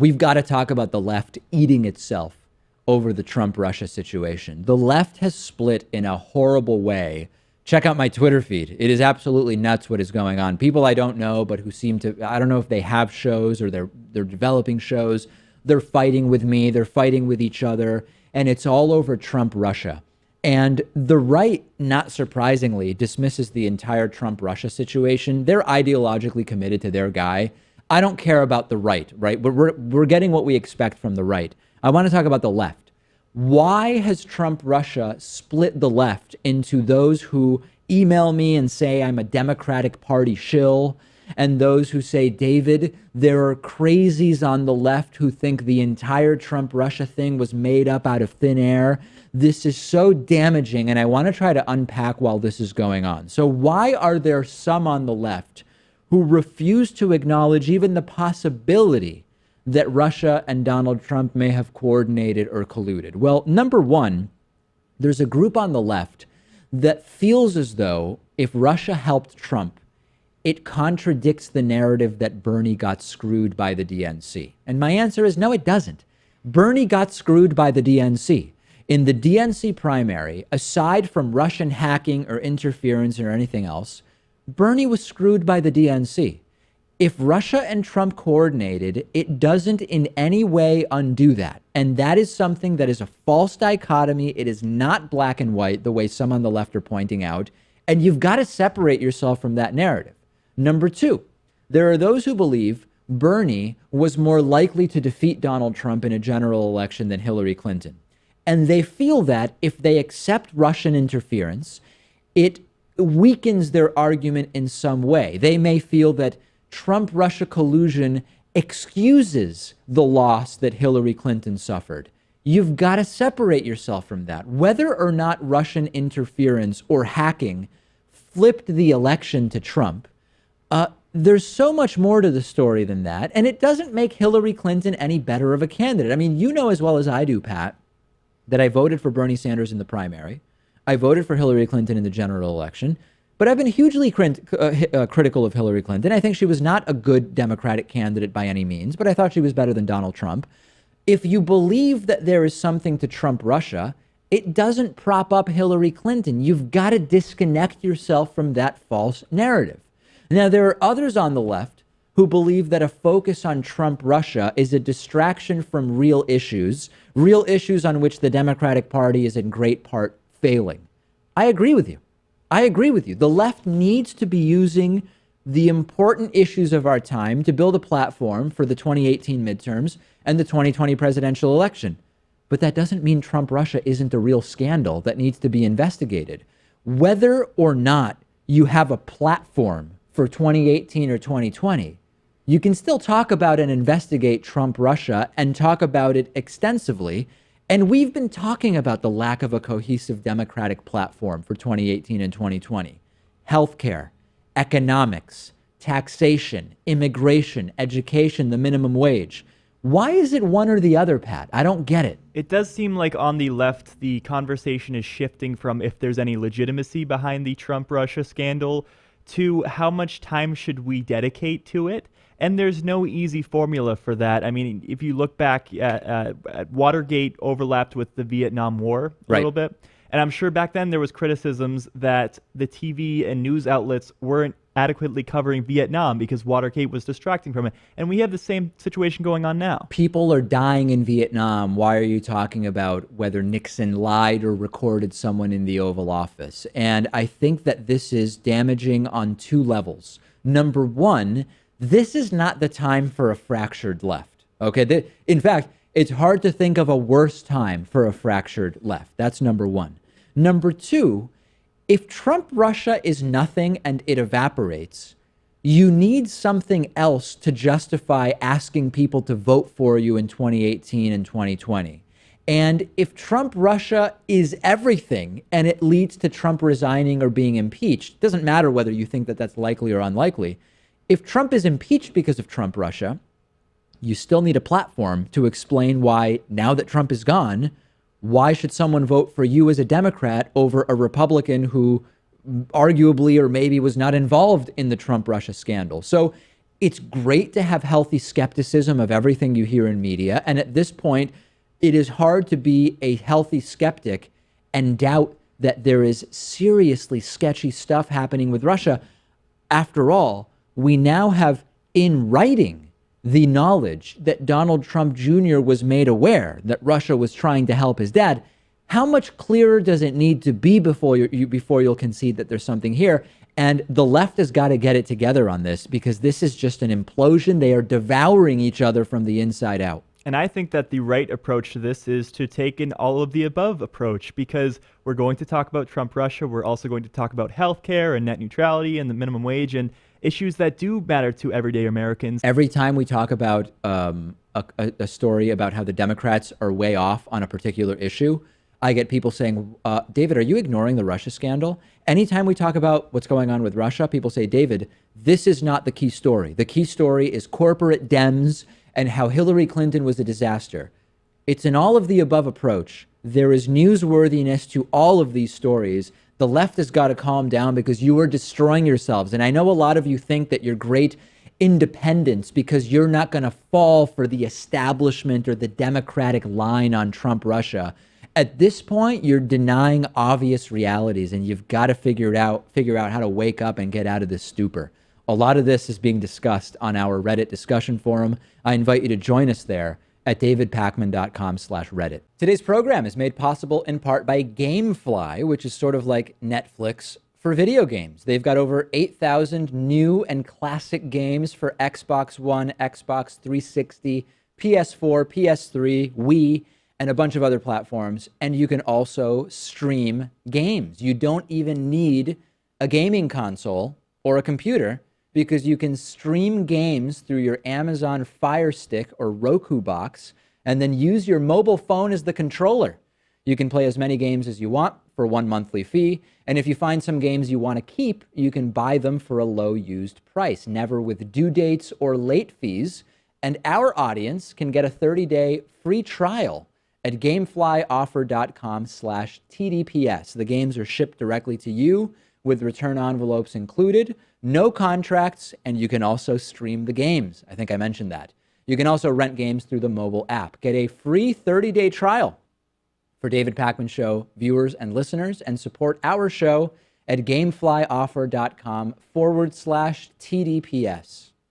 we've got to talk about the left eating itself over the Trump-Russia situation. The left has split in a horrible way. Check out my Twitter feed. It is absolutely nuts what is going on. People I don't know, but who seem to, I don't know if they have shows or they're developing shows. They're fighting with me. They're fighting with each other. And it's all over Trump-Russia. And the right, not surprisingly, dismisses the entire Trump-Russia situation. They're ideologically committed to their guy. I don't care about the right? We're getting what we expect from the right. I want to talk about the left. Why has Trump-Russia split the left into those who email me and say I'm a Democratic Party shill, and those who say, David, there are crazies on the left who think the entire Trump-Russia thing was made up out of thin air? This is so damaging, and I want to try to unpack while this is going on. So why are there some on the left who refuse to acknowledge even the possibility that Russia and Donald Trump may have coordinated or colluded? Well, number one, there's a group on the left that feels as though if Russia helped Trump, it contradicts the narrative that Bernie got screwed by the DNC. And my answer is no, it doesn't. Bernie got screwed by the DNC. In the DNC primary, aside from Russian hacking or interference or anything else, Bernie was screwed by the DNC. If Russia and Trump coordinated, it doesn't in any way undo that. And that is something that is a false dichotomy. It is not black and white the way some on the left are pointing out. And you've got to separate yourself from that narrative. Number two, there are those who believe Bernie was more likely to defeat Donald Trump in a general election than Hillary Clinton. And they feel that if they accept Russian interference, it weakens their argument in some way. They may feel that Trump-Russia collusion excuses the loss that Hillary Clinton suffered. You've got to separate yourself from that. Whether or not Russian interference or hacking flipped the election to Trump, there's so much more to the story than that. And it doesn't make Hillary Clinton any better of a candidate. I mean, you know as well as I do, Pat, that I voted for Bernie Sanders in the primary. I voted for Hillary Clinton in the general election. But I've been hugely critical of Hillary Clinton. I think she was not a good Democratic candidate by any means, but I thought she was better than Donald Trump. If you believe that there is something to Trump-Russia, it doesn't prop up Hillary Clinton. You've got to disconnect yourself from that false narrative. Now, there are others on the left who believe that a focus on Trump-Russia is a distraction from real issues on which the Democratic Party is in great part failing. I agree with you. The left needs to be using the important issues of our time to build a platform for the 2018 midterms and the 2020 presidential election. But that doesn't mean Trump-Russia isn't a real scandal that needs to be investigated. Whether or not you have a platform for 2018 or 2020, you can still talk about and investigate Trump-Russia and talk about it extensively. And we've been talking about the lack of a cohesive Democratic platform for 2018 and 2020. Healthcare, economics, taxation, immigration, education, the minimum wage. Why is it one or the other, Pat? I don't get it. It does seem like on the left, the conversation is shifting from if there's any legitimacy behind the Trump-Russia scandal to how much time should we dedicate to it. And there's no easy formula for that. I mean, if you look back at Watergate overlapped with the Vietnam War a little bit. And I'm sure back then there was criticisms that the TV and news outlets weren't adequately covering Vietnam because Watergate was distracting from it. And we have the same situation going on now. People are dying in Vietnam. Why are you talking about whether Nixon lied or recorded someone in the Oval Office? And I think that this is damaging on two levels. Number one, this is not the time for a fractured left. Okay. In fact, it's hard to think of a worse time for a fractured left. That's number one. Number two, if Trump-Russia is nothing and it evaporates, you need something else to justify asking people to vote for you in 2018 and 2020. And if Trump-Russia is everything and it leads to Trump resigning or being impeached, it doesn't matter whether you think that that's likely or unlikely. If Trump is impeached because of Trump-Russia, you still need a platform to explain why, now that Trump is gone, why should someone vote for you as a Democrat over a Republican who arguably or maybe was not involved in the Trump-Russia scandal? So It's great to have healthy skepticism of everything you hear in media. And at this point, it is hard to be a healthy skeptic and doubt that there is seriously sketchy stuff happening with Russia. After all, we now have in writing the knowledge that Donald Trump Jr. was made aware that Russia was trying to help his dad. How much clearer does it need to be before you'll concede that there's something here? And the left has got to get it together on this, because this is just an implosion. They are devouring each other from the inside out. And I think that the right approach to this is to take an all of the above approach, because we're going to talk about Trump Russia. We're also going to talk about healthcare and net neutrality and the minimum wage and issues that do matter to everyday Americans. Every time we talk about a story about how the Democrats are way off on a particular issue, I get people saying, David, are you ignoring the Russia scandal? Anytime we talk about what's going on with Russia, people say, David, this is not the key story. The key story is corporate Dems and how Hillary Clinton was a disaster. It's an all of the above approach. There is newsworthiness to all of these stories. The left has got to calm down, because you are destroying yourselves. And I know a lot of you think that you're great independents because you're not going to fall for the establishment or the Democratic line on Trump Russia. At this point, you're denying obvious realities, and you've got to figure out how to wake up and get out of this stupor. A lot of this is being discussed on our Reddit discussion forum. I invite you to join us there at davidpakman.com/Reddit. Today's program is made possible in part by Gamefly, which is sort of like Netflix for video games. They've got over 8,000 new and classic games for Xbox One, Xbox 360, PS4, PS3, Wii, and a bunch of other platforms. And you can also stream games. You don't even need a gaming console or a computer, because you can stream games through your Amazon Fire Stick or Roku box and then use your mobile phone as the controller. You can play as many games as you want for one monthly fee. And if you find some games you want to keep, you can buy them for a low used price, never with due dates or late fees. And our audience can get a 30-day free trial at gameflyoffer.com/TDPS. The games are shipped directly to you with return envelopes included, no contracts, and you can also stream the games. I think I mentioned that. You can also rent games through the mobile app. Get a free 30-day trial for David Pakman Show viewers and listeners, and support our show at gameflyoffer.com/TDPS.